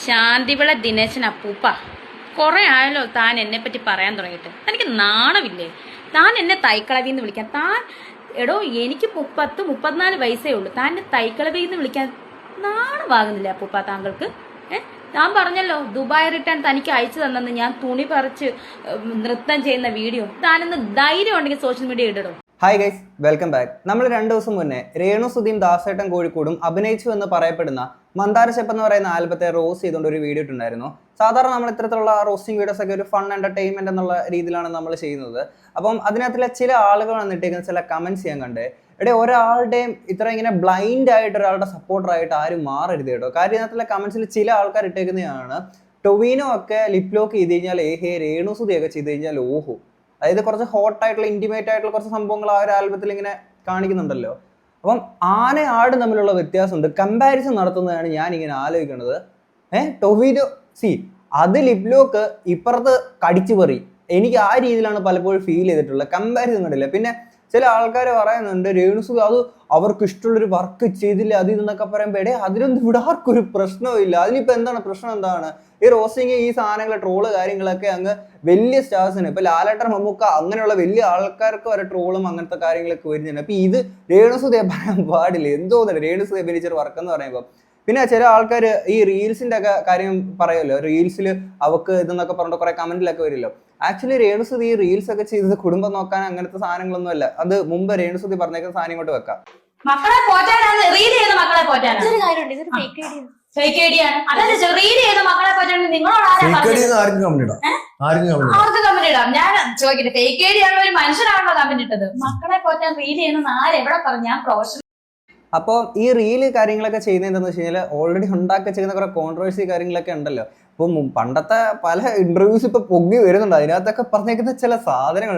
ശാന്തിവിള ദിനേശൻ അപ്പൂപ്പ, കുറെ ആയല്ലോ താൻ എന്നെ പറ്റി പറയാൻ തുടങ്ങിയിട്ട്. തനിക്ക് നാണമില്ലേ? താൻ എന്നെ തൈക്കളവിന്ന് വിളിക്കാൻ. എടോ, എനിക്ക് 34 വയസ്സേ ഉള്ളൂ. താൻ എന്നെ തൈക്കളവിന്ന് വിളിക്കാൻ നാണമാകുന്നില്ല അപ്പൂപ്പ താങ്കൾക്ക്? ഞാൻ പറഞ്ഞല്ലോ, ദുബായ് റിട്ടേൺ തനിക്ക് അയച്ചു തന്നെന്ന്. ഞാൻ തുണി പറിച്ച് നൃത്തം ചെയ്യുന്ന വീഡിയോ താനെന്ന് ധൈര്യം ഉണ്ടെങ്കിൽ സോഷ്യൽ മീഡിയ ഇടടോ. Hi guys, welcome back. നമ്മൾ 2 ദിവസം മുന്നേ രേണു സുധിയും ദാസേട്ടൻ കോഴിക്കോടും അഭിനയിച്ചു എന്ന് പറയപ്പെടുന്ന മന്ദാരശെപ്പ് എന്ന് പറയുന്ന ആൽബത്തെ റോസ്റ്റ് ചെയ്തുകൊണ്ട് ഒരു വീഡിയോ ഇട്ടുണ്ടായിരുന്നു. സാധാരണ നമ്മൾ ഇത്തരത്തിലുള്ള റോസ്റ്റിംഗ് വീഡിയോസ് ഒക്കെ ഒരു ഫൺ എന്റർടൈൻമെന്റ് എന്നുള്ള രീതിയിലാണ് നമ്മൾ ചെയ്യുന്നത്. അപ്പം അതിനകത്തുള്ള ചില ആളുകൾ വന്നിട്ടേക്കുന്ന ചില കമന്റ്സ് ചെയ്യാൻ കണ്ടേ, ഒരാളുടെയും ഇത്ര ഇങ്ങനെ ബ്ലൈൻഡ് ആയിട്ട് ഒരാളുടെ സപ്പോർട്ടറായിട്ട് ആരും മാറരുത് കേട്ടോ. കാര്യം ഇതിനകത്തുള്ള കമന്റ്സിൽ ചില ആൾക്കാർ ഇട്ടേക്കുന്നതാണ്, ടൊവിനോ ഒക്കെ ലിപ് ലോക്ക് ചെയ്ത് കഴിഞ്ഞാൽ ഏഹേ, രേണു സുധിയൊക്കെ ചെയ്ത് കഴിഞ്ഞാൽ ഓഹോ. അതായത് കുറച്ച് ഹോട്ടായിട്ടുള്ള ഇൻറ്റിമേറ്റ് ആയിട്ടുള്ള കുറച്ച് സംഭവങ്ങൾ ആ ഒരു ആൽബത്തിൽ ഇങ്ങനെ കാണിക്കുന്നുണ്ടല്ലോ. അപ്പം ആട് തമ്മിലുള്ള വ്യത്യാസമുണ്ട്, കമ്പാരിസൺ നടത്തുന്നതാണ് ഞാൻ ഇങ്ങനെ ആലോചിക്കുന്നത്. ടൊവിനോ അത് ലിപ് ലോക്ക്, ഇപ്പുറത്ത് കടിച്ചു പറി. എനിക്ക് ആ രീതിയിലാണ് പലപ്പോഴും ഫീൽ ചെയ്തിട്ടുള്ളത്. കമ്പാരിസൺ കണ്ടില്ല. പിന്നെ ചില ആൾക്കാർ പറയുന്നുണ്ട് രേണു സുധി അത് അവർക്ക് ഇഷ്ടമുള്ളൊരു വർക്ക് ചെയ്തില്ല അത് ഇതെന്നൊക്കെ പറയുമ്പോൾ അതിനൊന്നും ഇവിടെ ആർക്കൊരു പ്രശ്നമില്ല. അതിനിപ്പോൾ എന്താണ് പ്രശ്നം? എന്താണ് ഈ റോസ്റ്റിങ്, ഈ സാധനങ്ങൾ, ട്രോള് കാര്യങ്ങളൊക്കെ അങ്ങ് വലിയ സ്റ്റാർസിന്, ഇപ്പൊ ലാലേട്ടൻ, മമ്മൂക്ക അങ്ങനെയുള്ള വലിയ ആൾക്കാർക്ക് വരെ ട്രോളും അങ്ങനത്തെ കാര്യങ്ങളൊക്കെ വരുന്നുണ്ട്. അപ്പൊ ഇത് രേണു സുധിയെ പറയാൻ പാടില്ല. എന്തോന്നല്ല രേണു സുധി അഭിനയിച്ചൊരു വർക്ക് എന്ന് പറയുമ്പോൾ. പിന്നെ ചില ആൾക്കാർ ഈ റീൽസിന്റെ ഒക്കെ കാര്യം പറയുമല്ലോ, റീൽസിൽ അവക്ക് ഇതെന്നൊക്കെ പറഞ്ഞിട്ട് കുറെ കമന്റിലൊക്കെ വരുമല്ലോ. ആക്ച്വലി രേണു സുധി ഈ റീൽസ് ഒക്കെ ചെയ്തത് കുടുംബം നോക്കാൻ അങ്ങനത്തെ സാധനങ്ങളൊന്നും അല്ല. അത് മുമ്പ് രേണു സുധി പറഞ്ഞേക്കുന്ന സാധനം ഇങ്ങോട്ട് വെക്കാം. മക്കളെ പോറ്റാനാണ് റീൽ ചെയ്ത് മക്കളെ പോറ്റാനാണ്. ഞാൻ ചോദിക്കട്ടെ, ഫേക്ക് ഐഡി ആണ് ഒരു മനുഷ്യനാണല്ലോ കമന്റ് ഇട്ടത്? മക്കളെ പോറ്റാൻ റീൽ ചെയ്യുന്ന ആരെവിടെ പറഞ്ഞു? ഞാൻ പ്രൊഫഷണൽ. അപ്പോൾ ഈ റീല് കാര്യങ്ങളൊക്കെ ചെയ്യുന്നത് എന്താണെന്ന് വെച്ച് കഴിഞ്ഞാൽ ഓൾറെഡി ഉണ്ടാക്കി ചെയ്യുന്ന കുറെ കോൺട്രവേഴ്സി കാര്യങ്ങളൊക്കെ ഉണ്ടല്ലോ. ഇപ്പം പണ്ടത്തെ പല ഇന്റർവ്യൂസ് ഇപ്പൊ പൊങ്ങി വരുന്നുണ്ട്. അതിനകത്തൊക്കെ പറഞ്ഞേക്കുന്ന ചില സാധനങ്ങൾ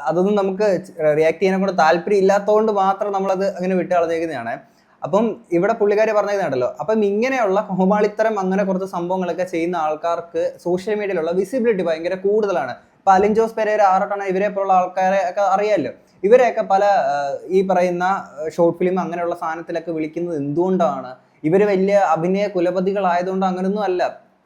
അതൊന്നും നമുക്ക് റിയാക്ട് ചെയ്യാനെ കൊണ്ട് താല്പര്യം ഇല്ലാത്തതുകൊണ്ട് മാത്രം നമ്മളത് അങ്ങനെ വിട്ട് കളഞ്ഞേക്കുന്നതാണ്. അപ്പം ഇവിടെ പുള്ളിക്കാരി പറഞ്ഞതുണ്ടല്ലോ, അപ്പം ഇങ്ങനെയുള്ള കോമാളിത്തരം അങ്ങനെ കുറച്ച് സംഭവങ്ങളൊക്കെ ചെയ്യുന്ന ആൾക്കാർക്ക് സോഷ്യൽ മീഡിയയിലുള്ള വിസിബിലിറ്റി ഭയങ്കര കൂടുതലാണ്. ഇപ്പൊ അലിൻ ജോസ് പെരേര, ആറട്ടണ, ഇവരെ പോലുള്ള ആൾക്കാരെ ഒക്കെ അറിയാമല്ലോ. ഇവരെയൊക്കെ പല ഈ പറയുന്ന ഷോർട്ട് ഫിലിം അങ്ങനെയുള്ള സാധനത്തിലൊക്കെ വിളിക്കുന്നത് എന്തുകൊണ്ടാണ്? ഇവര് വലിയ അഭിനയ കുലപതികളായതുകൊണ്ട് അങ്ങനൊന്നും അല്ല.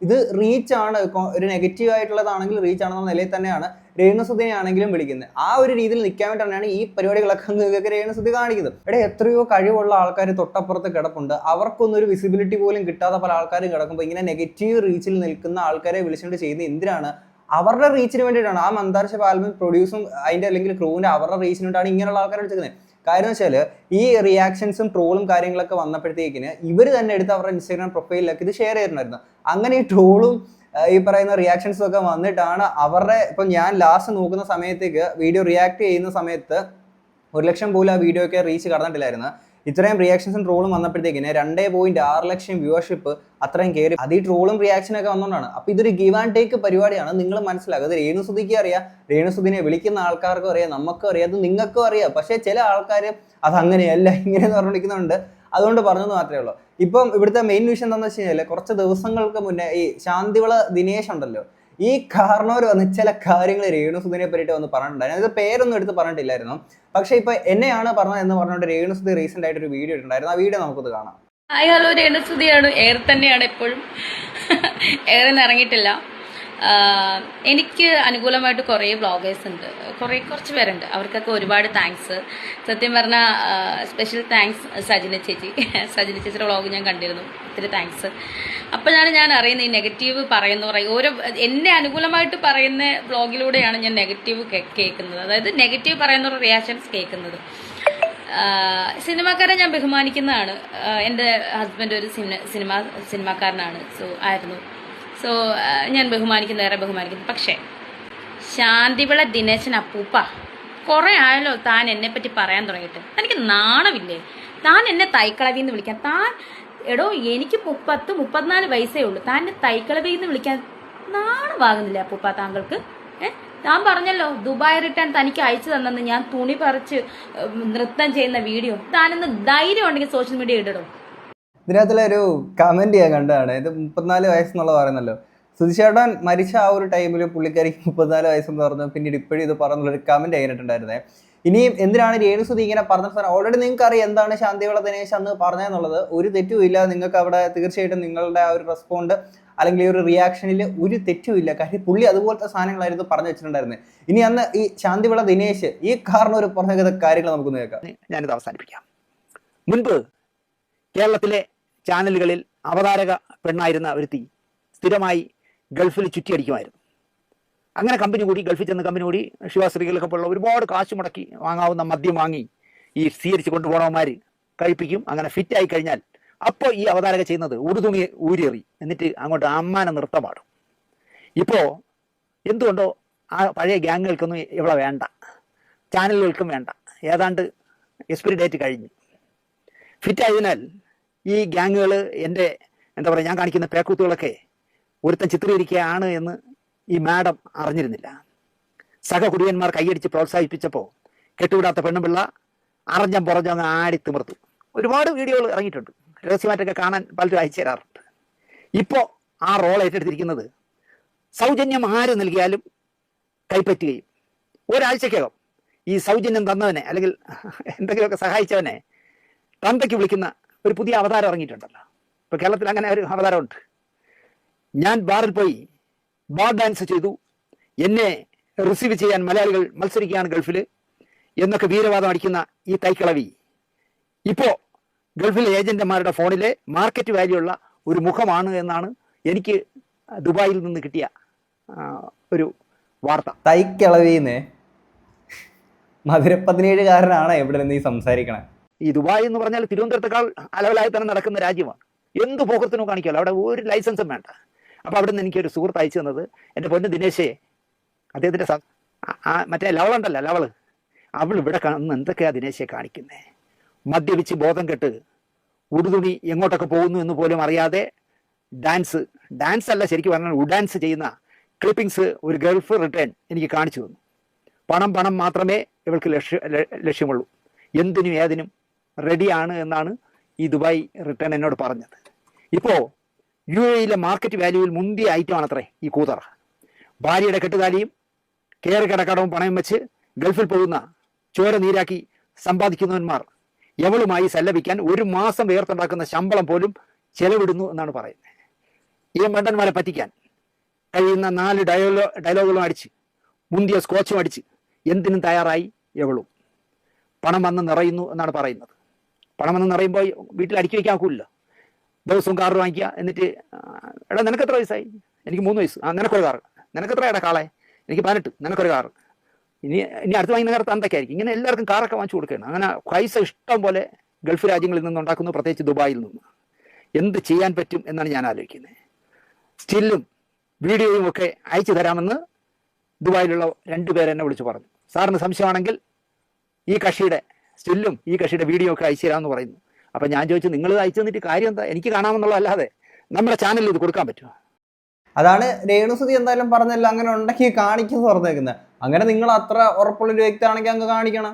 ഇത് റീച്ചാണ്. ഒരു നെഗറ്റീവ് ആയിട്ടുള്ളതാണെങ്കിൽ റീച്ച് ആണെന്ന നിലയിൽ തന്നെയാണ് രേണു സുധിനെ ആണെങ്കിലും വിളിക്കുന്നത്. ആ ഒരു രീതിയിൽ നിൽക്കാൻ വേണ്ടിയിട്ടാണ് ഈ പരിപാടികളൊക്കെ നിങ്ങൾക്ക് രേണു സുധി കാണിക്കുന്നത്. എത്രയോ കഴിവുള്ള ആൾക്കാർ തൊട്ടപ്പുറത്ത് കിടപ്പുണ്ട്. അവർക്കൊന്നും ഒരു വിസിബിലിറ്റി പോലും കിട്ടാത്ത പല ആൾക്കാരും കിടക്കുമ്പോൾ ഇങ്ങനെ നെഗറ്റീവ് റീച്ചിൽ നിൽക്കുന്ന ആൾക്കാരെ വിളിച്ചുകൊണ്ട് ചെയ്യുന്നത് എന്തിനാണ്? അവരുടെ റീച്ചിന് വേണ്ടിയിട്ടാണ്. ആ മന്ദാരശെപ്പ് ആൽബം പ്രൊഡ്യൂസും അതിന്റെ അല്ലെങ്കിൽ ക്രൂവിന്റെ അവരുടെ റീച്ചിന് വേണ്ടിയിട്ടാണ് ഇങ്ങനെയുള്ള ആൾക്കാരെ വിളിച്ചിരിക്കുന്നത്. കാര്യം എന്ന് വെച്ചാൽ ഈ റിയാക്ഷൻസും ട്രോളും കാര്യങ്ങളൊക്കെ വന്നപ്പോഴത്തേക്കിന് ഇവർ തന്നെ എടുത്ത് അവരുടെ ഇൻസ്റ്റാഗ്രാം പ്രൊഫൈലിലൊക്കെ ഇത് ഷെയർ ചെയ്തിട്ടുണ്ടായിരുന്നു. അങ്ങനെ ഈ ട്രോളും ഈ പറയുന്ന റിയാക്ഷൻസും ഒക്കെ വന്നിട്ടാണ് അവരുടെ, ഇപ്പം ഞാൻ ലാസ്റ്റ് നോക്കുന്ന സമയത്തേക്ക് വീഡിയോ റിയാക്ട് ചെയ്യുന്ന സമയത്ത് 1 ലക്ഷം പോലും ആ വീഡിയോ ഒക്കെ റീച്ച് കടന്നിട്ടില്ലായിരുന്നു. ഇത്രയും റിയാക്ഷൻസും ട്രോളും വന്നപ്പോഴത്തേക്കിന് 2.6 ലക്ഷം വ്യൂവർഷിപ്പ് അത്രയും കയറി. അത് ഈ ട്രോളും റിയാക്ഷനൊക്കെ വന്നുകൊണ്ടാണ്. അപ്പൊ ഇതൊരു ഗിവ് ആൻഡ് ടേക്ക് പരിപാടിയാണ്. നിങ്ങൾ മനസ്സിലാക്കുക. അത് രേണു സുധിക്ക് അറിയാം, രേണു സുധിനെ വിളിക്കുന്ന ആൾക്കാർക്കും അറിയാം, നമുക്കും അറിയാം, അത് നിങ്ങൾക്കും അറിയാം. പക്ഷെ ചില ആൾക്കാർ അതങ്ങനെയല്ല ഇങ്ങനെയെന്ന് പറഞ്ഞിരിക്കുന്നുണ്ട്. അതുകൊണ്ട് പറഞ്ഞത് മാത്രമേ ഉള്ളൂ. ഇപ്പം ഇവിടുത്തെ മെയിൻ വിഷയം എന്താണെന്ന് വെച്ച് കഴിഞ്ഞാൽ, കുറച്ച് ദിവസങ്ങൾക്ക് മുന്നേ ഈ ശാന്തിവിള ദിനേശ് ഉണ്ടല്ലോ, ഈ കാരണവർ വന്ന് ചില കാര്യങ്ങൾ രേണു സുധിനെ പറ്റിയിട്ട് വന്ന് പറഞ്ഞിട്ടുണ്ടായിരുന്നു. അത് പേരൊന്നും എടുത്ത് പറഞ്ഞിട്ടില്ലായിരുന്നു. പക്ഷെ ഇപ്പൊ എന്നെയാണ് പറഞ്ഞത് എന്ന് പറഞ്ഞുകൊണ്ട് രേണു സുധി റീസെന്റ് ആയിട്ട് ഒരു വീഡിയോ ഇട്ടുണ്ടായിരുന്നു. ആ വീഡിയോ നമുക്കത് കാണാം. ഹായ്, ഹലോ, രേണു സുധിയാണ്. എയർ തന്നെയാണ് എപ്പോഴും. എയറിന്ന് ഇറങ്ങിയിട്ടില്ല. എനിക്ക് അനുകൂലമായിട്ട് കുറേ വ്ളോഗേഴ്സ് ഉണ്ട്, കുറച്ച് പേരുണ്ട്. അവർക്കൊക്കെ ഒരുപാട് താങ്ക്സ്. സത്യം പറഞ്ഞാൽ സ്പെഷ്യൽ താങ്ക്സ് സജിന ചേച്ചിയുടെ വ്ളോഗ് ഞാൻ കണ്ടിരുന്നു. ഒത്തിരി താങ്ക്സ്. അപ്പോഴാണ് ഞാൻ അറിയുന്നത് ഈ നെഗറ്റീവ് ഓരോ എന്നെ അനുകൂലമായിട്ട് പറയുന്ന വ്ളോഗിലൂടെയാണ് ഞാൻ നെഗറ്റീവ് കേൾക്കുന്നത്. അതായത് നെഗറ്റീവ് പറയുന്ന റിയാക്ഷൻസ് കേൾക്കുന്നത്. സിനിമാക്കാരെ ഞാൻ ബഹുമാനിക്കുന്നതാണ്. എൻ്റെ ഹസ്ബൻഡ് ഒരു സിനിമാക്കാരനാണ്. സോ ഞാൻ ഏറെ ബഹുമാനിക്കുന്നു. പക്ഷേ ശാന്തിവിള ദിനേശൻ അപ്പൂപ്പ, കുറെ ആയല്ലോ താൻ എന്നെ പറ്റി പറയാൻ തുടങ്ങിയിട്ട്. തനിക്ക് നാണമില്ലേ? താൻ എന്നെ തൈക്കളവിന്ന് വിളിക്കാൻ. എനിക്ക് 34 വയസ്സേ ഉള്ളൂ. താൻ എന്നെ തൈക്കളവിന്ന് വിളിക്കാൻ നാണമാകുന്നില്ല അപ്പൂപ്പ താങ്കൾക്ക്? ഞാൻ പറഞ്ഞല്ലോ, ദുബായ് റിട്ടേൺ തനിക്ക് അയച്ചു തന്നെന്ന്. ഞാൻ തുണി പറിച്ച് നൃത്തം ചെയ്യുന്ന വീഡിയോ താനെന്ന് ധൈര്യം ഉണ്ടെങ്കിൽ സോഷ്യൽ മീഡിയ ഇടടോ. ഇതിനകത്തുള്ളൊരു കമന്റ് ഞാൻ കണ്ടതാണ്. ഇത് 34 വയസ്സെന്നുള്ളത് പറയുന്നല്ലോ. സുധിച്ചേട്ടൻ മരിച്ച ആ ഒരു ടൈമിൽ പുള്ളിക്കാരിക്ക് 34 വയസ്സെന്ന് പറഞ്ഞു. പിന്നീട് ഇപ്പോഴും ഇത് പറഞ്ഞുള്ളൊരു കമന്റ് കഴിഞ്ഞിട്ടുണ്ടായിരുന്നേ. ഇനിയും എന്തിനാണ് രേണുസുതി ഇങ്ങനെ പറഞ്ഞ സാധനം ഓൾറെഡി നിങ്ങൾക്ക് അറിയാം എന്താണ് ശാന്തിവിള ദിനേശ് അന്ന് പറഞ്ഞതെന്നുള്ളത്. ഒരു തെറ്റുമില്ല, നിങ്ങൾക്ക് അവിടെ തീർച്ചയായിട്ടും നിങ്ങളുടെ ആ ഒരു റെസ്പോണ്ട് അല്ലെങ്കിൽ ഈ ഒരു റിയാക്ഷനിൽ ഒരു തെറ്റുമില്ല. കാര്യം പുള്ളി അതുപോലത്തെ സാധനങ്ങളായിരുന്നു പറഞ്ഞു വെച്ചിട്ടുണ്ടായിരുന്നത്. ഇനി അന്ന് ഈ ശാന്തിവിള ദിനേശ് ഈ കാരണം ഒരു പറഞ്ഞ കാര്യങ്ങൾ നമുക്കൊന്ന് കേൾക്കാം. ഞാനിത് അവസാനിപ്പിക്കാം. മുൻപ് കേരളത്തിലെ ചാനലുകളിൽ അവതാരക പെണ്ണായിരുന്ന ഒരുത്തി സ്ഥിരമായി ഗൾഫിൽ ചുറ്റിയടിക്കുമായിരുന്നു. അങ്ങനെ കമ്പനി കൂടി, ഗൾഫിൽ ചെന്ന് കമ്പനി കൂടി ശിവാശ്രീകളൊക്കെ പോലുള്ള ഒരുപാട് കാശ് മുടക്കി വാങ്ങാവുന്ന മദ്യം വാങ്ങി ഈ സ്വീകരിച്ച് കൊണ്ടുപോകണവന്മാർ കഴിപ്പിക്കും. അങ്ങനെ ഫിറ്റായി കഴിഞ്ഞാൽ അപ്പോൾ ഈ അവതാരക ചെയ്യുന്നത് ഉടുതുണി ഊരിയെറി എന്നിട്ട് അങ്ങോട്ട് അമ്മാനെ നൃത്തം പാടും. ഇപ്പോൾ എന്തുകൊണ്ടോ ആ പഴയ ഗ്യാങ്ങുകൾക്കൊന്നും ഇവിടെ വേണ്ട, ചാനലുകൾക്കും വേണ്ട, ഏതാണ്ട് എക്സ്പയറി ഡേറ്റ് കഴിഞ്ഞു. ഫിറ്റായതിനാൽ ഈ ഗ്യാങ്ങുകൾ എൻ്റെ എന്താ പറയുക, ഞാൻ കാണിക്കുന്ന പേക്കൂത്തുകളൊക്കെ ഒരുത്തൻ ചിത്രീകരിക്കുകയാണ് എന്ന് ഈ മാഡം അറിഞ്ഞിരുന്നില്ല. സഹകുടിയന്മാർ കൈയടിച്ച് പ്രോത്സാഹിപ്പിച്ചപ്പോൾ കെട്ടുവിടാത്ത പെണ്ണുപിള്ള അറിഞ്ഞം പുറഞ്ഞം അങ്ങ് ആടിത്തിമിർത്തു. ഒരുപാട് വീഡിയോകൾ ഇറങ്ങിയിട്ടുണ്ട്, രഹസ്യമായിട്ടൊക്കെ കാണാൻ പലരും അയച്ചു തരാറുണ്ട്. ഇപ്പോൾ ആ റോൾ ഏറ്റെടുത്തിരിക്കുന്നത് സൗജന്യം ആര് നൽകിയാലും കൈപ്പറ്റുകയും ഒരാഴ്ചക്കകം ഈ സൗജന്യം തന്നവനെ അല്ലെങ്കിൽ എന്തെങ്കിലുമൊക്കെ സഹായിച്ചവനെ തന്തയ്ക്ക് വിളിക്കുന്ന ഒരു പുതിയ അവതാരം ഇറങ്ങിയിട്ടുണ്ടല്ലോ. ഇപ്പോൾ കേരളത്തിൽ അങ്ങനെ ഒരു അവതാരമുണ്ട്. ഞാൻ ബാറിൽ പോയി ബാർ ഡാൻസ് ചെയ്തു, എന്നെ റിസീവ് ചെയ്യാൻ മലയാളികൾ മത്സരിക്കുകയാണ് ഗൾഫിൽ എന്നൊക്കെ വീരവാദം അടിക്കുന്ന ഈ തൈക്കിളവി ഇപ്പോൾ ഗൾഫിലെ ഏജന്റുമാരുടെ ഫോണിലെ മാർക്കറ്റ് വാല്യൂ ഉള്ള ഒരു മുഖമാണ് എന്നാണ് എനിക്ക് ദുബായിൽ നിന്ന് കിട്ടിയ ഒരു വാർത്ത. തൈക്കിളവിന്ന് മധുര 17കാരനാണ് എവിടെ നിന്ന് ഈ സംസാരിക്കണേ. ഈ ദുബായ് എന്ന് പറഞ്ഞാൽ തിരുവനന്തപുരത്തേക്കാൾ അലവലായി തന്നെ നടക്കുന്ന രാജ്യമാണ്. എന്ത് പോക്കത്തിനും കാണിക്കാമല്ലോ, അവിടെ ഒരു ലൈസൻസും വേണ്ട. അപ്പോൾ അവിടെ നിന്ന് എനിക്കൊരു സുഹൃത്ത് അയച്ചു തന്നത്, എൻ്റെ പൊന്ന് ദിനേശേ, അദ്ദേഹത്തിൻ്റെ മറ്റേ ലവളുണ്ടല്ലോ, ലവള്, അവൾ ഇവിടെ കാണുന്ന എന്തൊക്കെയാണ് ദിനേശെ കാണിക്കുന്നത്? മദ്യപിച്ച് ബോധം കെട്ട് ഉടുതുണി എങ്ങോട്ടൊക്കെ പോകുന്നു എന്ന് പോലും അറിയാതെ ഡാൻസ് അല്ല ശരിക്കും പറഞ്ഞാൽ ഉഡാൻസ് ചെയ്യുന്ന ക്ലിപ്പിങ്സ് ഒരു ഗൾഫ് റിട്ടേൺ എനിക്ക് കാണിച്ചു തന്നു. പണം മാത്രമേ ഇവൾക്ക് ലക്ഷ്യമുള്ളൂ, എന്തിനും ഏതിനും റെഡിയാണ് എന്നാണ് ഈ ദുബായ് റിട്ടേൺ എന്നോട് പറഞ്ഞത്. ഇപ്പോൾ UAE മാർക്കറ്റ് വാല്യൂവിൽ മുന്തിയ ഐറ്റമാണത്രേ ഈ കൂതറ. ഭാര്യയുടെ കെട്ടുതാലിയും കയറി കിടക്കടവും പണയം വെച്ച് ഗൾഫിൽ പോകുന്ന ചോര നീരാക്കി സമ്പാദിക്കുന്നവന്മാർ എവളുമായി സല്ലപിക്കാൻ ഒരു മാസം വേർത്തുണ്ടാക്കുന്ന ശമ്പളം പോലും ചെലവിടുന്നു എന്നാണ് പറയുന്നത്. ഈ മണ്ടന്മാരെ പറ്റിക്കാൻ കഴിയുന്ന 4 ഡയലോഗുകളും അടിച്ച് മുന്തിയ സ്കോച്ചും അടിച്ച് എന്തിനും തയ്യാറായി എവളും. പണം വന്ന് നിറയുന്നു എന്നാണ് പറയുന്നത്. പണം വന്ന് നിറയുമ്പോൾ വീട്ടിൽ അടുക്കി വയ്ക്കാൻ ഒക്കില്ലല്ലോ. ദിവസവും കാറ് വാങ്ങിക്കുക, എന്നിട്ട് എടാ നിനക്ക് എത്ര വയസ്സായി? എനിക്ക് 3 വയസ്സ്. നിനക്കൊരു കാറ്. നിനക്കെത്ര എടാ കാളെ? എനിക്ക് 18. നിനക്കൊരു കാറ്. ഇനി അടുത്ത് വാങ്ങുന്ന കാലത്ത് എന്തൊക്കെയായിരിക്കും? ഇങ്ങനെ എല്ലാവർക്കും കാറൊക്കെ വാങ്ങിച്ചു കൊടുക്കുകയാണ്. അങ്ങനെ പൈസ ഇഷ്ടം പോലെ ഗൾഫ് രാജ്യങ്ങളിൽ നിന്നുണ്ടാക്കുന്നു, പ്രത്യേകിച്ച് ദുബായിൽ നിന്ന്. എന്ത് ചെയ്യാൻ പറ്റും എന്നാണ് ഞാൻ ആലോചിക്കുന്നത്. സ്റ്റില്ലും വീഡിയോയും ഒക്കെ അയച്ചു തരാമെന്ന് ദുബായിലുള്ള 2 പേർ എന്നെ വിളിച്ച് പറഞ്ഞു. സാറിന് സംശയമാണെങ്കിൽ ഈ കക്ഷിയുടെ സ്റ്റില്ലും ഈ കക്ഷിയുടെ വീഡിയോ ഒക്കെ അയച്ചു തരാമെന്ന് പറയുന്നു. അപ്പം ഞാൻ ചോദിച്ചു, നിങ്ങൾ അയച്ചു തന്നിട്ട് കാര്യം എന്താ? എനിക്ക് കാണാമെന്നുള്ളതല്ലാതെ നമ്മുടെ ചാനലിൽ ഇത് കൊടുക്കാൻ പറ്റുമോ? അതാണ് രേണുസുതി എന്തായാലും പറഞ്ഞല്ലോ, അങ്ങനെ ഉണ്ടെങ്കിൽ കാണിക്കുന്നു പറഞ്ഞേക്കുന്നത്. അങ്ങനെ നിങ്ങൾ അത്ര ഉറപ്പുള്ളൊരു വ്യക്തിയാണെങ്കിൽ അങ്ങ് കാണിക്കണം.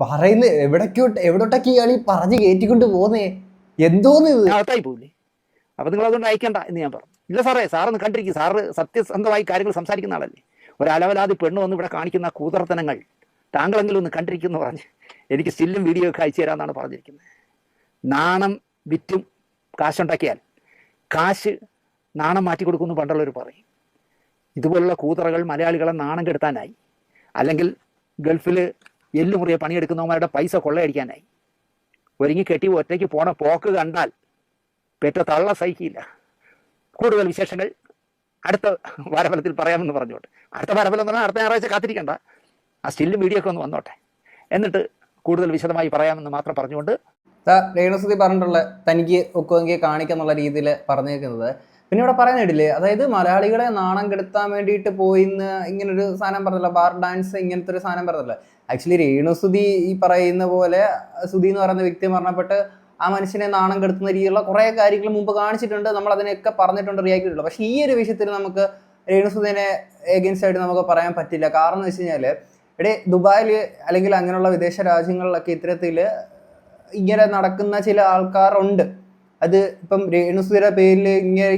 പറയുന്നത് എവിടോട്ടൊക്കെ ഇയാളീ പറഞ്ഞ് കയറ്റിക്കൊണ്ട് പോകുന്നേ, എന്തോന്ന് ഇത് അകത്തായി പോകില്ലേ? അപ്പം നിങ്ങൾ അതുകൊണ്ട് അയക്കണ്ട എന്ന് ഞാൻ പറഞ്ഞു. ഇല്ല സാറൊന്ന് കണ്ടിരിക്കും, സാറ് സത്യസന്ധമായി കാര്യങ്ങൾ സംസാരിക്കുന്ന ആളല്ലേ. ഒരു അലവലാതി പെണ്ണ് വന്ന് ഇവിടെ കാണിക്കുന്ന കൂതർത്തനങ്ങൾ താങ്കളെങ്കിലും ഒന്ന് കണ്ടിരിക്കുന്നു പറഞ്ഞ് എനിക്ക് സ്റ്റില്ലും വീഡിയോ ഒക്കെ അയച്ചു തരാമെന്നാണ് പറഞ്ഞിരിക്കുന്നത്. നാണം വിറ്റും കാശുണ്ടാക്കിയാൽ കാശ് നാണം മാറ്റി കൊടുക്കുമെന്ന് പണ്ടുള്ളവർ പറയും. ഇതുപോലുള്ള കൂതറകൾ മലയാളികളെ നാണം കെടുത്താനായി, അല്ലെങ്കിൽ ഗൾഫിൽ എല്ലുമുറിയെ പണിയെടുക്കുന്നവന്മാരുടെ പൈസ കൊള്ളയടിക്കാനായി ഒരുങ്ങി കെട്ടി ഒറ്റയ്ക്ക് പോണ പോക്ക് കണ്ടാൽ പെറ്റ തള്ള സഹിക്കില്ല. കൂടുതൽ വിശേഷങ്ങൾ അടുത്ത വാരഫലത്തിൽ പറയാമെന്ന് പറഞ്ഞോട്ടെ. അടുത്ത വാരഫലം എന്ന് പറഞ്ഞാൽ അടുത്ത ഞായറാഴ്ച കാത്തിരിക്കണ്ട, ആ സ്റ്റില്ലും വീഡിയോ ഒക്കെ ഒന്ന് വന്നോട്ടെ, എന്നിട്ട് കൂടുതൽ വിശദമായി പറയാമെന്ന് മാത്രം പറഞ്ഞുകൊണ്ട് രേണുസുതി പറഞ്ഞിട്ടുള്ള തനിക്ക് ഒക്കുമെങ്കിൽ കാണിക്കാന്നുള്ള രീതിയിൽ പറഞ്ഞേക്കുന്നത്. പിന്നെ ഇവിടെ പറയുന്നില്ലേ, അതായത് മലയാളികളെ നാണം കെടുത്താൻ വേണ്ടിയിട്ട് പോയിന്ന് ഇങ്ങനൊരു സാധനം പറഞ്ഞല്ലോ, ബാർ ഡാൻസ് ഇങ്ങനത്തെ ഒരു സാധനം പറഞ്ഞല്ലോ. ആക്ച്വലി രേണുസുതി ഈ പറയുന്ന പോലെ സുധി എന്ന് പറയുന്ന വ്യക്തി മരണപ്പെട്ട് ആ മനുഷ്യനെ നാണം കെടുത്തുന്ന രീതിയിലുള്ള കുറേ കാര്യങ്ങൾ മുമ്പ് കാണിച്ചിട്ടുണ്ട്, നമ്മൾ അതിനെയൊക്കെ പറഞ്ഞിട്ടുണ്ട്, റിയാക്ട് ചെയ്തിട്ടുണ്ട്. പക്ഷേ ഈ ഒരു വിഷയത്തിൽ നമുക്ക് രേണുസുതിനെ എഗൻസ്റ്റ് ആയിട്ട് നമുക്ക് പറയാൻ പറ്റില്ല. കാരണം എന്ന് വെച്ച് കഴിഞ്ഞാൽ ദുബായിൽ അല്ലെങ്കിൽ അങ്ങനെയുള്ള വിദേശ രാജ്യങ്ങളിലൊക്കെ ഇത്തരത്തിൽ ഇങ്ങനെ നടക്കുന്ന ചില ആൾക്കാരുണ്ട്. അത് ഇപ്പം രേണുസുതിയുടെ പേരിൽ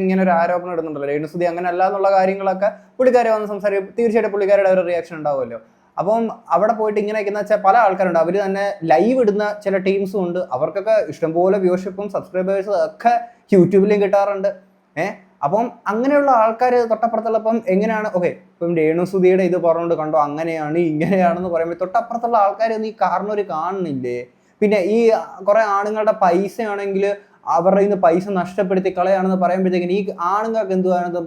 ഇങ്ങനെ ഒരു ആരോപണം ഇടുന്നുണ്ടല്ലോ, രേണുസുതി അങ്ങനെ അല്ല എന്നുള്ള കാര്യങ്ങളൊക്കെ പുള്ളിക്കാരെ വന്ന് സംസാരിക്കും, തീർച്ചയായിട്ടും പുള്ളിക്കാരുടെ ഒരു റിയാക്ഷൻ ഉണ്ടാവുമല്ലോ. അപ്പം അവിടെ പോയിട്ട് ഇങ്ങനെയൊക്കെ എന്ന് വെച്ചാൽ പല ആൾക്കാരുണ്ട്, അവർ തന്നെ ലൈവ് ഇടുന്ന ചില ടീംസും ഉണ്ട്, അവർക്കൊക്കെ ഇഷ്ടംപോലെ വ്യൂവർഷിപ്പും സബ്സ്ക്രൈബേഴ്സും ഒക്കെ യൂട്യൂബിലും കിട്ടാറുണ്ട്. അപ്പം അങ്ങനെയുള്ള ആൾക്കാർ തൊട്ടപ്പുറത്തുള്ളപ്പം എങ്ങനെയാണ് ഓക്കെ ഇപ്പം രേണുസുതിയുടെ ഇത് പറഞ്ഞുകൊണ്ട് കണ്ടോ അങ്ങനെയാണ് ഇങ്ങനെയാണെന്ന് പറയുമ്പോൾ തൊട്ടപ്പുറത്തുള്ള ആൾക്കാർ നീ കാരണവർ കാണുന്നില്ലേ? പിന്നെ ഈ കുറെ ആണുങ്ങളുടെ പൈസ ആണെങ്കിൽ അവരുടെ നിന്ന് പൈസ നഷ്ടപ്പെടുത്തി കളയാണെന്ന് പറയുമ്പോഴത്തേക്കിന് ഈ ആണുങ്ങൾക്ക് എന്തുവാണ്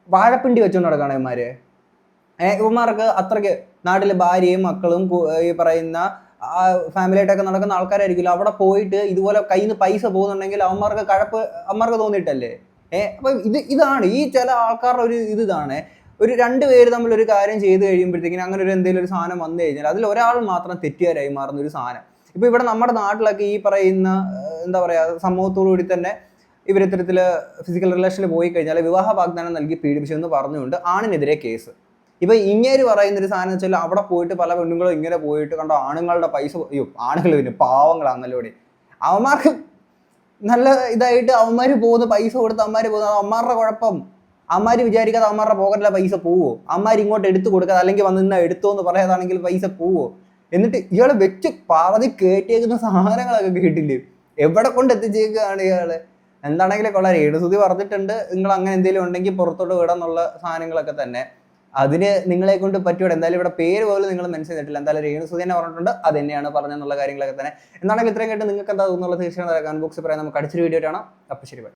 വാഴപ്പിണ്ടി വെച്ചുകൊണ്ട് നടക്കണം ഇവന്മാര്. ഇവന്മാർക്ക് അത്രയ്ക്ക് നാട്ടിൽ ഭാര്യയും മക്കളും ഈ പറയുന്ന ഫാമിലിയായിട്ടൊക്കെ നടക്കുന്ന ആൾക്കാരായിരിക്കില്ല. അവിടെ പോയിട്ട് ഇതുപോലെ കയ്യിൽ നിന്ന് പൈസ പോകുന്നുണ്ടെങ്കിൽ അവന്മാർക്ക് തോന്നിയിട്ടല്ലേ? അപ്പൊ ഇതാണ് ഈ ചില ആൾക്കാരുടെ ഒരു ഇതാണ്. ഒരു രണ്ടുപേര് തമ്മിൽ ഒരു കാര്യം ചെയ്ത് കഴിയുമ്പോഴത്തേക്കിനും അങ്ങനെ ഒരു എന്തെങ്കിലും ഒരു സാധനം വന്നു കഴിഞ്ഞാൽ അതിൽ ഒരാൾ മാത്രം തെറ്റുകാരായി മാറുന്ന ഒരു സാധനം. ഇപ്പൊ ഇവിടെ നമ്മുടെ നാട്ടിലൊക്കെ ഈ പറയുന്ന എന്താ പറയാ സമൂഹത്തോടു കൂടി തന്നെ ഇവരിത്തരത്തിൽ ഫിസിക്കൽ റിലേഷനിൽ പോയി കഴിഞ്ഞാൽ വിവാഹ വാഗ്ദാനം നൽകി പീഡിപ്പിച്ചെന്ന് പറഞ്ഞുകൊണ്ട് ആണിനെതിരെ കേസ്. ഇപ്പൊ ഇങ്ങനെ പറയുന്നൊരു സാധനം വെച്ചാൽ അവിടെ പോയിട്ട് പല പെണ്ണുങ്ങളും ഇങ്ങനെ പോയിട്ട് കണ്ടോ ആണുങ്ങളുടെ പൈസ ആണുങ്ങൾ പിന്നെ പാവങ്ങളാന്നല്ലോടെ അവന്മാർക്ക് നല്ല ഇതായിട്ട് അവന്മാര് പോകുന്ന പൈസ കൊടുത്ത് അവന്മാര് പോകുന്നത് അവന്മാരുടെ കുഴപ്പം. അവന്മാര് വിചാരിക്കാതെ അവന്മാരുടെ പോക്കറ്റിലെ പൈസ പോവോ? അവന്മാർ ഇങ്ങോട്ട് എടുത്തു കൊടുക്കാതെ അല്ലെങ്കിൽ വന്ന് ഇന്ന എടുത്തോ എന്ന് പറയാതാണെങ്കിൽ പൈസ പോവോ? എന്നിട്ട് ഇയാള് വെച്ച് പറഞ്ഞ് കയറ്റിയേക്കുന്ന സാധനങ്ങളൊക്കെ കേട്ടില്ലേ? എവിടെ കൊണ്ട് എത്തിച്ചേക്കുകയാണ് ഇയാള്? എന്താണെങ്കിലും കൊള്ളാം. രേണുസുതി പറഞ്ഞിട്ടുണ്ട് നിങ്ങൾ അങ്ങനെ എന്തെങ്കിലും ഉണ്ടെങ്കിൽ പുറത്തോട്ട് വിടാന്നുള്ള സാധനങ്ങളൊക്കെ തന്നെ. അതിന് നിങ്ങളെ കൊണ്ട് പറ്റുമോ? എന്തായാലും ഇവിടെ പേര് പോലും നിങ്ങൾ മെൻഷൻ ചെയ്തിട്ടില്ല. എന്തായാലും രേണുസുതി തന്നെ പറഞ്ഞിട്ടുണ്ട് അത് തന്നെയാണ് പറഞ്ഞെന്നുള്ള കാര്യങ്ങളൊക്കെ തന്നെ. എന്താണെങ്കിൽ ഇത്രയും കേട്ട് നിങ്ങൾക്ക് എന്താ തോന്നുന്നുള്ള തീർച്ചയായും കമന്റ് ബോക്സിൽ പറയാം. നമുക്ക് അടുത്തൊരു വീഡിയോ കാണാം. അപ്പോൾ ശരി, ബൈ.